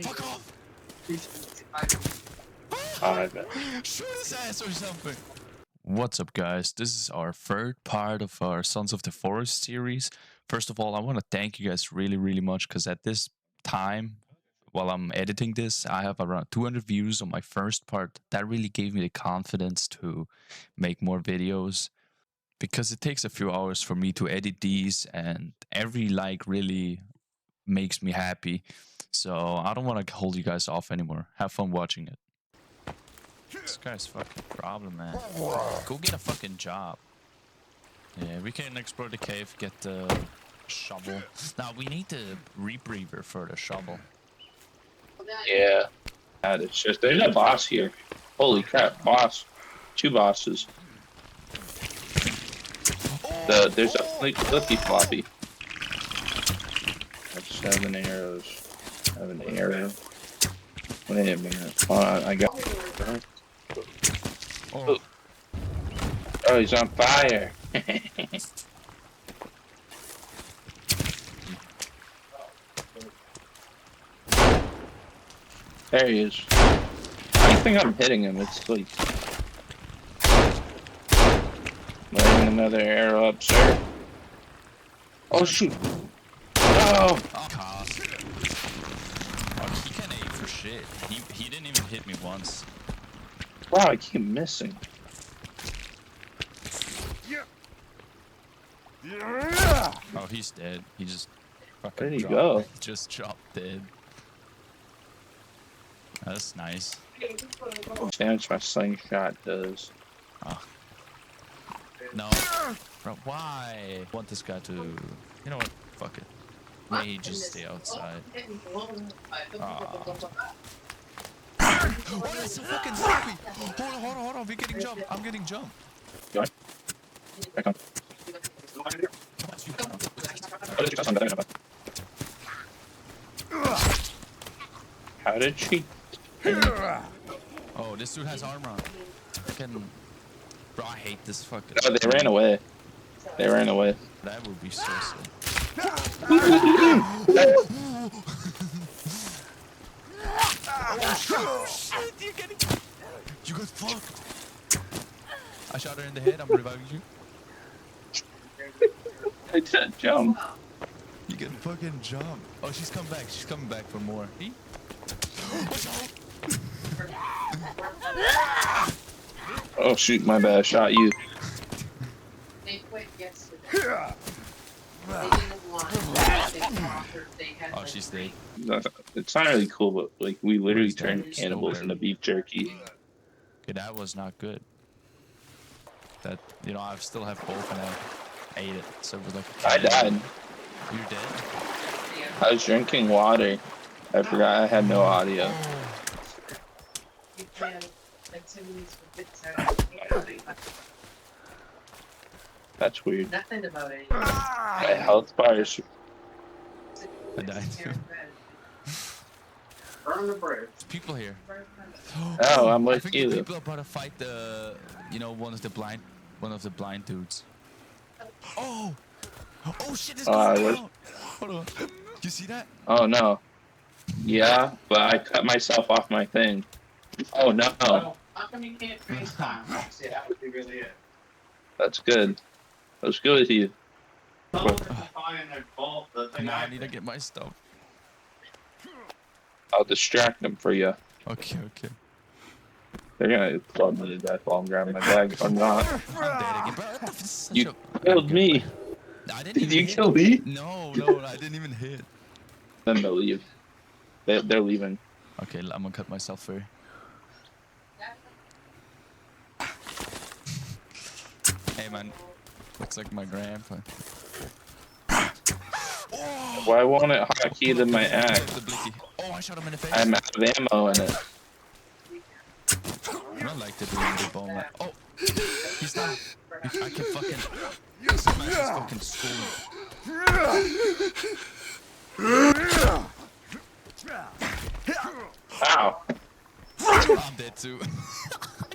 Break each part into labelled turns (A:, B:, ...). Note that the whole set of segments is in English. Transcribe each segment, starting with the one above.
A: Fuck off! Shoot his ass or something! What's up, guys? This is our third part of our Sons of the Forest series. First of all, I want to thank you guys really much because at this time, while I'm editing this, I have around 200 views on my first part. That really gave me the confidence to make more videos because it takes a few hours for me to edit these, and every like really makes me happy. So I don't want to hold you guys off anymore. Have fun watching it. This guy's fucking problem, man. Go get a fucking job. Yeah, we can explore the cave, get the shovel. Now we need the rebreather for the shovel.
B: Yeah. God, it's just there's a boss here. Holy crap, boss. Two bosses. There's a flippy floppy. That's 7 arrows. 7 arrows. Wait a minute. Hold on, I got.
A: Oh.
B: Oh, he's on fire. There he is. I think I'm hitting him. It's like laying another arrow up, sir. Oh shoot! No!
A: Oh, he can't aim for shit. He didn't even hit me once.
B: Wow, I keep missing.
A: Oh, he's dead. He just fucking
B: Where'd he
A: dropped.
B: go?
A: Just dropped dead. That's nice.
B: Damage my slingshot does.
A: Oh. No. Bro, why? I want this guy to... You know what? Fuck it. May he just stay outside. Oh, that's so fucking sloppy! Hold on, we're getting jumped. I'm getting jumped.
B: Go on. Back on. How did she?
A: Oh, this dude has armor on. Fucking... Bro, I hate this fucking...
B: No, they ran away. They ran away.
A: That would be so sick. Oh shit, you're getting... You got fucked. I shot her in the head, I'm reviving you.
B: I didn't jump.
A: You get fucking jumped. Oh, she's coming back for more. See?
B: Oh shoot, my bad. I shot you.
C: They quit yesterday. They didn't want
A: Oh, she's dead.
B: It's not really cool, but like we literally turned cannibals into beef jerky.
A: Okay, that was not good. That, you know, I still have both and I ate it. So it was like
B: I died.
A: You're dead?
B: I was drinking water. I forgot I had no audio.
C: You plan activities for bits out.
B: That's weird.
C: Nothing about it.
B: My health bars.
A: I died too.
C: Burn the bridge.
A: There's people here.
B: Oh, I'm
A: I
B: with
A: think
B: you.
A: the people are about to fight the, you know, one of the blind dudes. Oh! Oh shit, this going down! Hold on. You see that?
B: Oh no. Yeah, but I cut myself off my thing. Oh no.
C: How come you can't FaceTime? See, that would be really it.
B: That's good. Let's go with you.
C: Someone can find their fault, the thing
A: No, I need to get my stuff.
B: I'll distract them for you.
A: Okay.
B: They're gonna club me to death while I'm grabbing my bag. I'm not.
A: I'm dead again, bro. What the f- such
B: You
A: a-
B: killed me.
A: I didn't
B: Did
A: even
B: you
A: hit.
B: kill me?
A: No, I didn't even hit.
B: Then they'll leave. They're leaving.
A: Okay, I'm gonna cut myself free. Hey man, looks like my grandpa.
B: Why won't it hotkey to my axe?
A: The blicky. Oh, I shot him in the face.
B: I'm out of ammo in it.
A: I don't like to do the bone like. Oh, he's not. I can fucking smash his fucking skull.
B: Ow.
A: I'm dead too.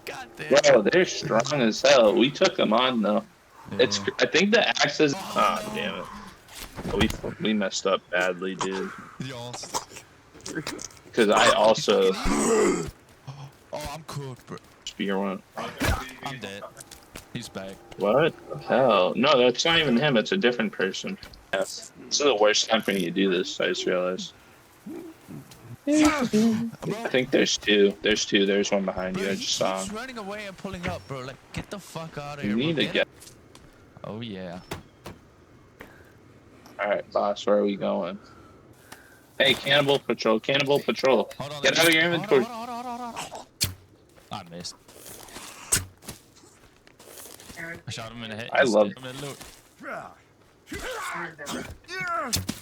A: God damn.
B: Bro, they're strong as hell. We took them on though.
A: Yeah.
B: I think the axe is. Ah, damn it. We messed up badly, dude.
A: Y'all.
B: Because I also
A: Oh, I'm cooked, bro.
B: spear one.
A: I'm dead. He's back.
B: What the hell? No, that's not even him. It's a different person. Yeah. This is the worst time for me to do this. I just realized. I think there's two. There's two. There's one behind you. I just saw
A: He's
B: him.
A: running away and pulling up, bro. Like, get the fuck out of
B: You
A: here.
B: need
A: bro.
B: to get.
A: Oh, yeah.
B: All right, boss. Where are we going? Hey, cannibal patrol! Cannibal patrol!
A: Hold on,
B: Get out of your inventory!
A: Hold on. I missed. I shot him in the head.
B: I love-
A: him in the loot.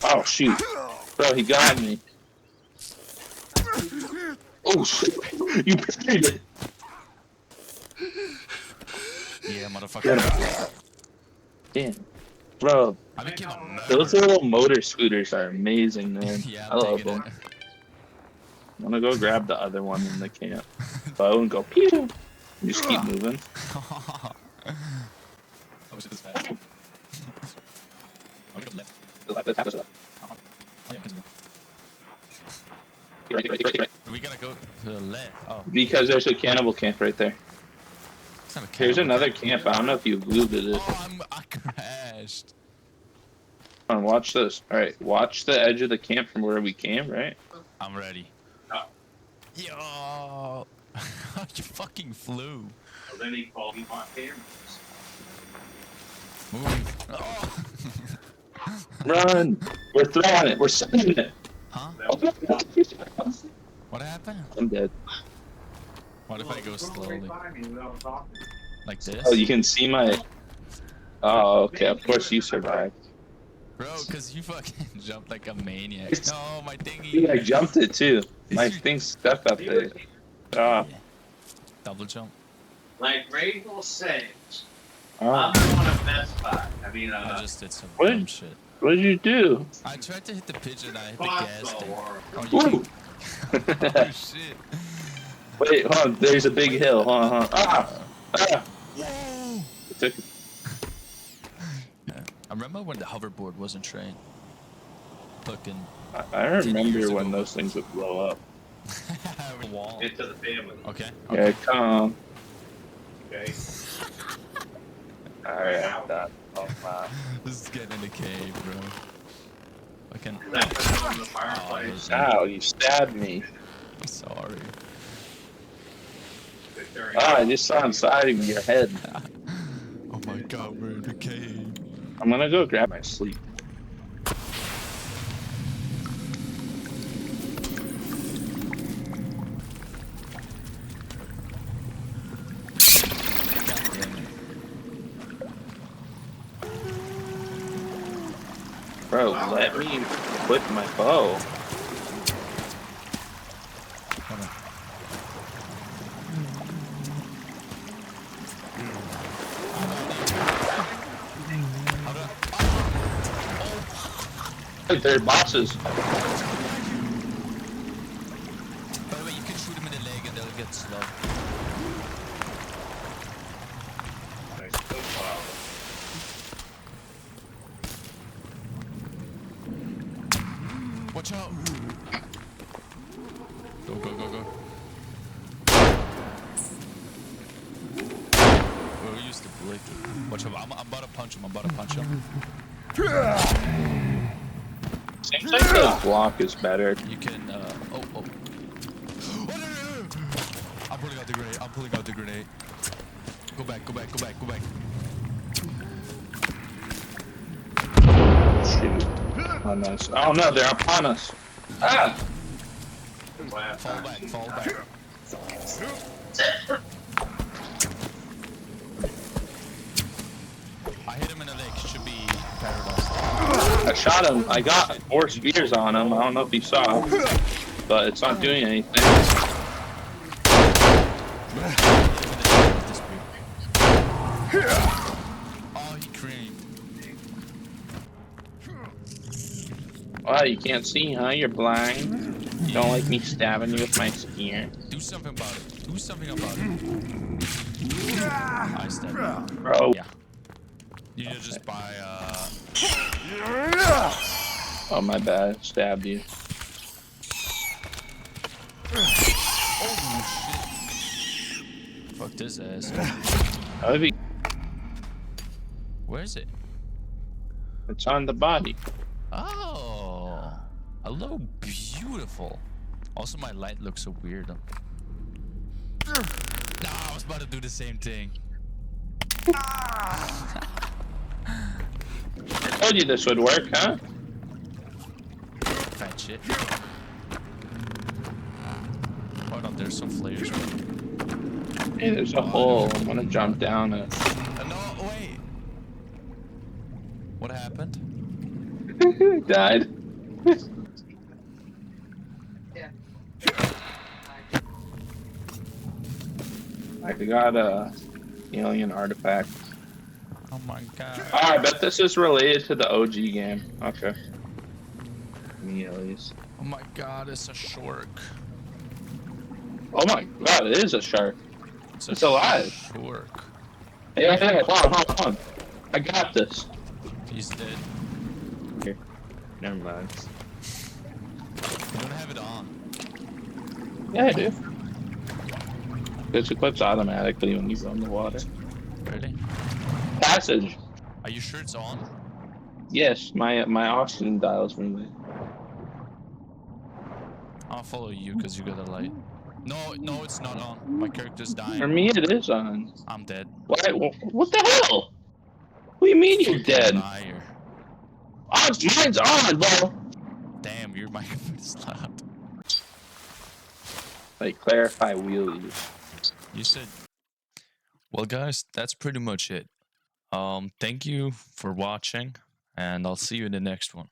B: Oh shoot, bro! He got me. Oh shit! You buried it.
A: Yeah, motherfucker.
B: Damn, bro.
A: I became a murderer.
B: Those little motor scooters are amazing, man.
A: Yeah,
B: I
A: I'm
B: love
A: taking
B: them. I'm gonna go grab the other one in the camp. So I wouldn't go pew. You just keep moving.
A: I wish it was fast. I'll go left. We gotta go to the left. Oh,
B: Because there's a cannibal camp right there.
A: it's not a
B: There's
A: camera.
B: another camp. I don't know if you looted it.
A: Oh, I crashed.
B: Hold on, watch this. All right, watch the edge of the camp from where we came. Right.
A: I'm ready.
C: Oh.
A: Yo, you fucking flew.
C: Well, then he called me on cameras.
A: Move. Oh.
B: Run! We're throwing it. We're sending it.
A: Huh? What happened?
B: I'm dead.
A: What if I go slowly? Like this?
B: Oh, you can see my. Oh, okay. Of course you survived.
A: Bro, cause you fucking jumped like a maniac. No, my thingy.
B: Dude, I jumped it too. My thing stuck up there. Ah.
A: Double jump.
C: Like Rachel says,
B: Ah.
C: I'm going to Best Buy. I mean,
A: I just did some
B: what?
A: dumb shit.
B: What did you do?
A: I tried to hit the pigeon, I hit the
C: Box
A: gas tank.
C: or-
A: Oh, you
B: Ooh.
A: oh shit.
B: Wait, hold on. There's a big hill. Hold on, hold on. Ah! Ah!
A: Whoa!
B: It took.
A: I remember when the hoverboard wasn't trained. Fucking
B: I remember
A: years
B: when
A: ago.
B: those things would blow up.
A: wall.
C: Get to the family.
A: Okay.
B: Here I come.
C: Okay.
B: Alright, I'm done. Oh, wow.
A: This is getting in the cave, bro. Fucking.
C: That put it on the fireplace.
B: Ow, you stabbed me.
A: Sorry.
B: Ah, I just saw inside of your head.
A: Oh my god, we're in the cave.
B: I'm gonna go grab my sleep.
A: God damn it.
B: Bro, let me equip my bow.
A: Hold on.
B: Hey, they're bosses.
A: By the way, you can shoot them in the leg and they'll get slow. Watch out! Go, go, go, go. We'll use the blick. Watch out, I'm about to punch him, I'm about to punch him.
B: Seems like the block is better.
A: You can, oh. Oh, no, no, no. I'm pulling out the grenade, I'm pulling out the grenade. Go back, go back, go back, go back.
B: Shoot. Oh, nice. Oh no, they're upon us. Ah!
A: Fall back, fall back. I hit him in the leg, should be paradise.
B: I shot him. I got 4 spears on him. I don't know if you saw. But it's not doing anything.
A: Oh, he creamed.
B: Wow, you can't see, huh? You're blind. You don't like me stabbing you with my spear.
A: Do something about it. Do something about it. I stabbed him.
B: Bro.
A: Yeah. You should just buy,
B: Oh, my bad. Stabbed you.
A: Oh shit! Fuck this ass.
B: How heavy?
A: Where is it?
B: It's on the body.
A: Oh, hello, beautiful. Also, my light looks so weird. Nah, I was about to do the same thing.
B: I told you this would work, huh?
A: Fat shit. Hold on, there's some flares.
B: Hey, there's a hole. I'm gonna jump down it.
A: No, wait. What happened?
B: Died.
C: Yeah.
B: I got a alien artifact.
A: Oh my god.
B: Oh, I bet this is related to the OG game. Okay. Me at least.
A: Oh my god, it's a shark.
B: Oh my god, it is a shark.
A: It's
B: It's alive.
A: Shark.
B: Hey, hold on. I got this.
A: He's dead.
B: Here. Never mind.
A: You don't have it on.
B: Yeah, I do. This equips automatically when you go in the water.
A: Really?
B: Passage.
A: Are you sure it's on?
B: Yes, my oxygen dial's moving.
A: I'll follow you because you got a light. No, it's not on. My character's dying.
B: For me, it is on.
A: I'm dead.
B: What the hell? What do you mean you're dead?
A: Liar.
B: Oh, mine's on, bro.
A: Damn, your microphone is loud.
B: Like, clarify wheel use.
A: You said. Well, guys, that's pretty much it. Thank you for watching, and I'll see you in the next one.